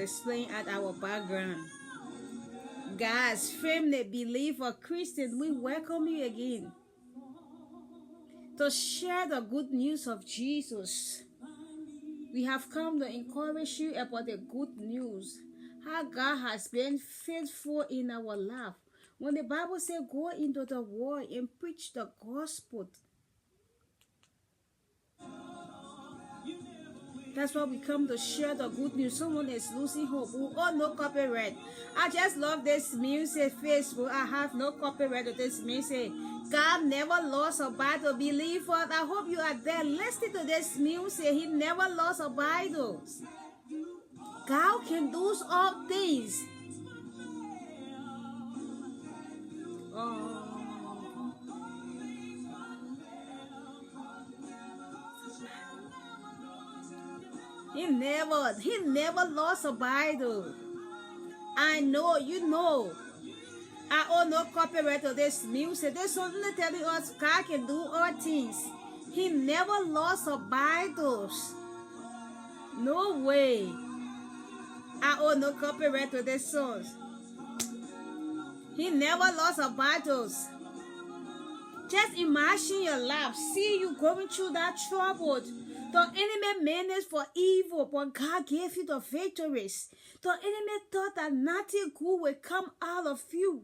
is playing at our background. God's family, believer, Christian, we welcome you again to share the good news of Jesus. We have come to encourage you about the good news, how God has been faithful in our life. When the Bible says go into the world and preach the gospel, that's why we come to share the good news. Someone is losing hope. We all know copyright. I just love this music, Facebook. I have no copyright to this music. God never lost a battle. Believer, I hope you are there listening to this music. He never lost a battle. God can do all things. Oh. He never lost a battle. I know, you know. I own no copyright to this music. This only telling us God can do all things. He never lost a battles. No way. I own no copyright to this song. He never lost a battles. Just imagine your life. See you going through that trouble. The enemy meant it for evil, but God gave you the victories. The enemy thought that nothing good would come out of you,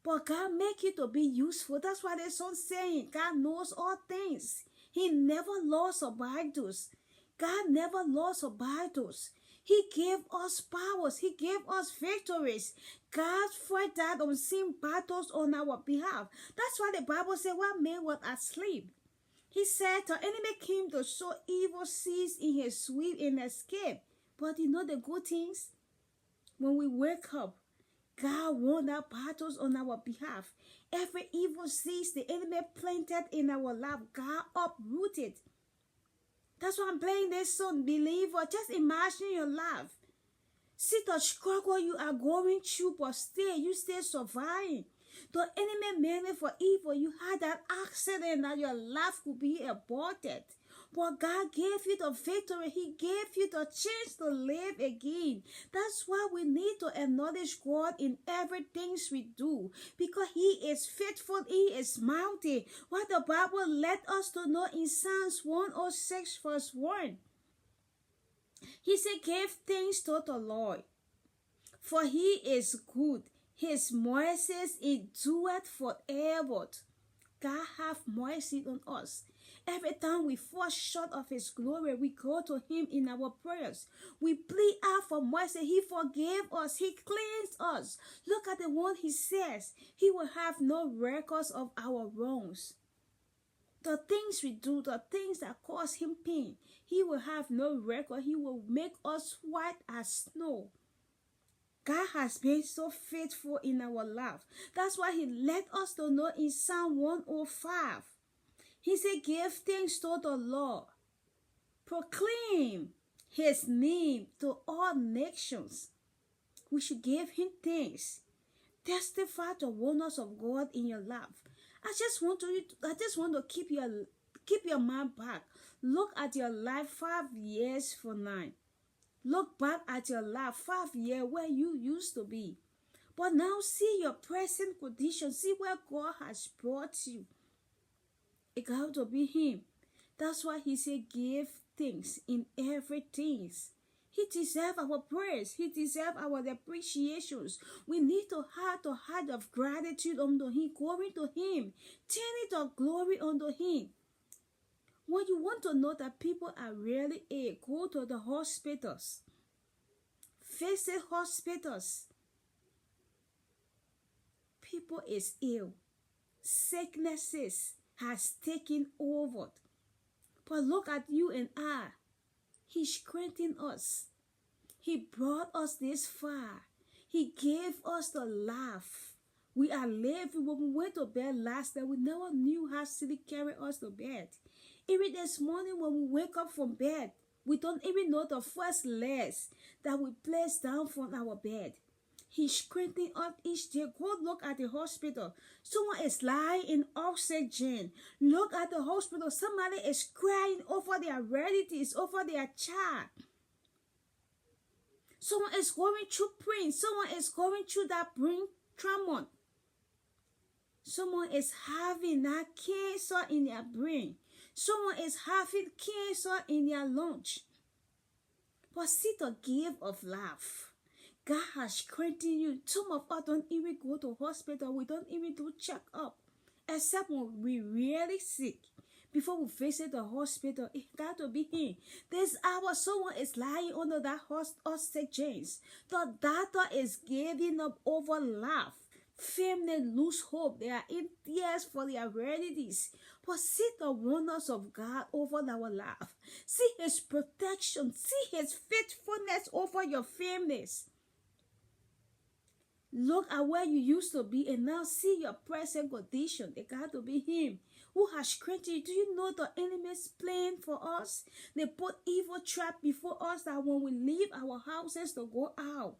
but God make you to be useful. That's why there's some saying, God knows all things. He never lost a battles. God never lost a battles. He gave us powers. He gave us victories. God fought that unseen battles on our behalf. That's why the Bible said, one man was asleep. He said the enemy came to sow evil seeds in his sleep and escape. But you know the good things? When we wake up, God won our battles on our behalf. Every evil seeds the enemy planted in our life, God uprooted. That's why I'm playing this song, believer. Just imagine your life. See the struggle you are going through, but still, you still surviving. The enemy meant it for evil. You had that accident that your life could be aborted. But God gave you the victory. He gave you the chance to live again. That's why we need to acknowledge God in everything we do. Because He is faithful. He is mighty. What the Bible let us to know in Psalms 106 verse 1. He said, give thanks to the Lord, for He is good. His mercies endureth forever. God have mercy on us. Every time we fall short of His glory, we go to Him in our prayers. We plead out for mercy. He forgave us. He cleansed us. Look at the one He says. He will have no records of our wrongs. The things we do, the things that cause Him pain, He will have no record. He will make us white as snow. God has been so faithful in our life. That's why He let us to know in Psalm 105. He said, give thanks to the Lord. Proclaim His name to all nations. We should give Him thanks. Testify the wonders of God in your life. I just want to keep your mind back. Look at your life 5 years from now. Look back at your life 5 years where you used to be. But now see your present condition. See where God has brought you. It got to be Him. That's why He said, give thanks in everything. He deserves our praise. He deserves our appreciations. We need to have the heart of gratitude unto Him, going to Him, turning the glory unto Him. When you want to know that people are really ill, go to the hospitals. Visit hospitals. People is ill. Sicknesses has taken over. But look at you and I. He strengthened us. He brought us this far. He gave us the life. We are living. When we went to bed last night, we never knew how sleep carried us to bed. Even this morning when we wake up from bed, we don't even know the first legs that we place down from our bed. He strengthened us each day. Go look at the hospital. Someone is lying in oxygen. Look at the hospital. Somebody is crying over their relatives, over their child. Someone is going through pain. Someone is going through that brain trauma. Someone is having that cancer in their brain. Someone is having cancer in their lungs. But see the gift of life. God has strengthened you. Some of us don't even go to hospital. We don't even do check up. Except when we really sick. Before we visit the hospital, it got to be Him. This hour, someone is lying under that oxygen. The doctor is giving up over life. Family lose hope. They are in tears for their relatives. But see the wonders of God over our life. See His protection. See His faithfulness over your families. Look at where you used to be and now see your present condition. It got to be Him who has strengthened you. Do you know the enemy's plan for us? They put evil trap before us that when we leave our houses to go out,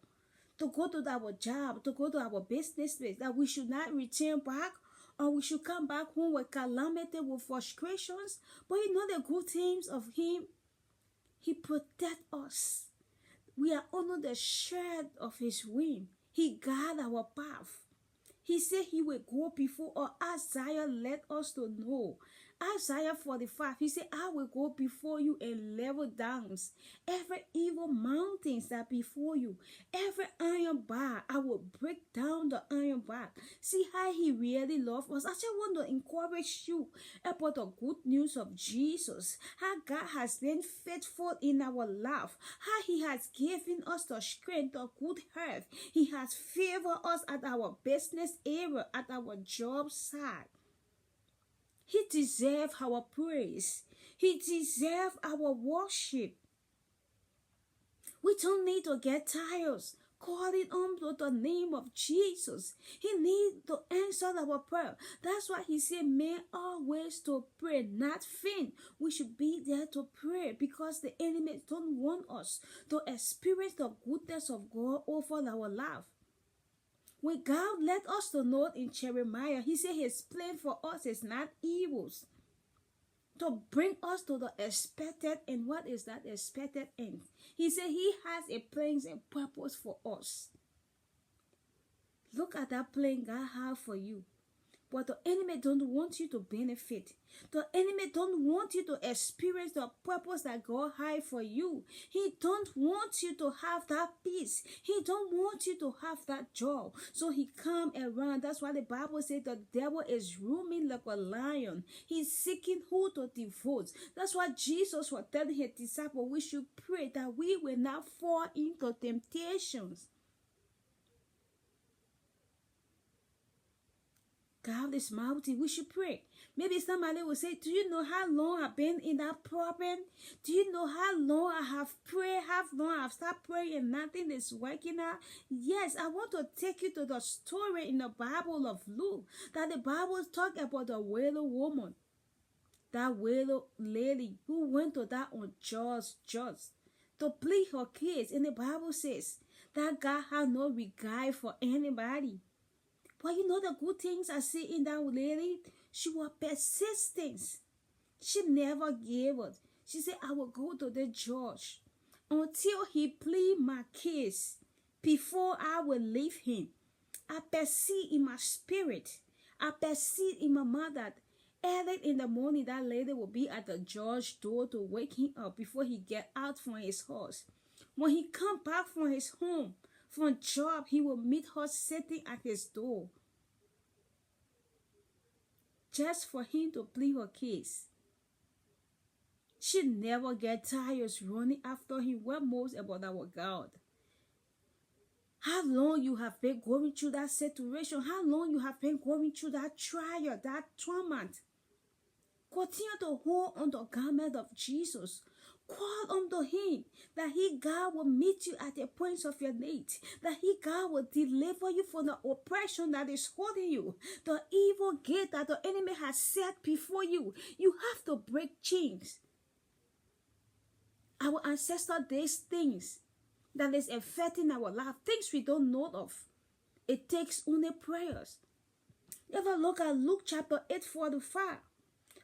to go to our job, to go to our business place, that we should not return back, or we should come back home with calamity, with frustrations. But you know the good things of Him? He protects us. We are under the shade of His wing. He guides our path. He said He will go before us. Isaiah let us to know. Isaiah 45, He said, I will go before you and level down every evil mountains that before you. Every iron bar, I will break down the iron bar. See how He really loves us. I just want to encourage you about the good news of Jesus. How God has been faithful in our life. How He has given us the strength, the good health. He has favored us at our business area, at our job site. He deserves our praise. He deserves our worship. We don't need to get tired calling on to the name of Jesus. He needs to answer our prayer. That's why He said, men always to pray, not faint. We should be there to pray because the enemy don't want us to experience the goodness of God over our life. When God let us to know in Jeremiah, He said His plan for us is not evils, to bring us to the expected end. What is that expected end? He said He has a plan and purpose for us. Look at that plan God has for you. But the enemy don't want you to benefit. The enemy don't want you to experience the purpose that God has for you. He don't want you to have that peace. He don't want you to have that joy. So he come around. That's why the Bible says the devil is roaming like a lion. He's seeking who to devote. That's why Jesus was telling His disciples we should pray that we will not fall into temptations. God is mighty. We should pray. Maybe somebody will say, do you know how long I've been in that problem? Do you know how long I have prayed? How long I've started praying and nothing is working out? Yes, I want to take you to the story in the Bible of Luke. That the Bible talk about the widow woman. That widow lady who went to that unjust judge to plead her case. And the Bible says that God had no regard for anybody. But you know the good things I see in that lady? She was persistent. She never gave up. She said, I will go to the judge until he plead my case before I will leave him. I perceive in my spirit. I perceive in my mind that early in the morning that lady will be at the judge's door to wake him up before he get out from his house. When he come back from his home, from job, he will meet her sitting at his door just for him to plead her case. She never get tired running after him. What most about our God? How long you have been going through that situation? How long you have been going through that trial, that torment? Continue to hold on the garment of Jesus. Call unto Him that He, God, will meet you at the point of your need. That He, God, will deliver you from the oppression that is holding you. The evil gate that the enemy has set before you. You have to break chains. Our ancestors did things that is affecting our life. Things we don't know of. It takes only prayers. Ever look at Luke chapter 8:45.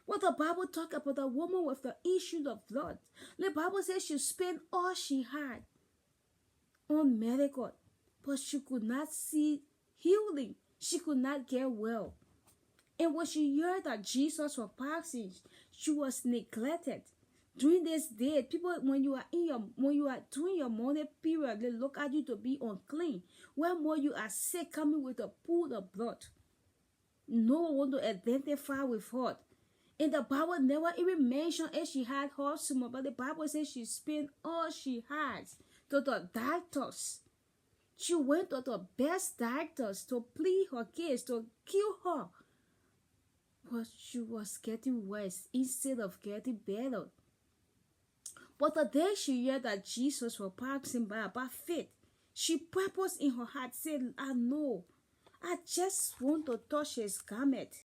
What the Bible talk about the woman with the issue of blood. The Bible says she spent all she had on medical, but she could not see healing. She could not get well. And when she heard that Jesus was passing, she was neglected. During this day, people, when you are doing your morning period, they look at you to be unclean. When more you are sick, coming with a pool of blood, no one want to identify with her. And the Bible never even mentioned if she had Alzheimer's, but the Bible says she spent all she had to the doctors. She went to the best doctors to plead her case, to kill her. But she was getting worse instead of getting better. But the day she heard that Jesus was passing by faith, she purposed in her heart, said, I know, I just want to touch his garment.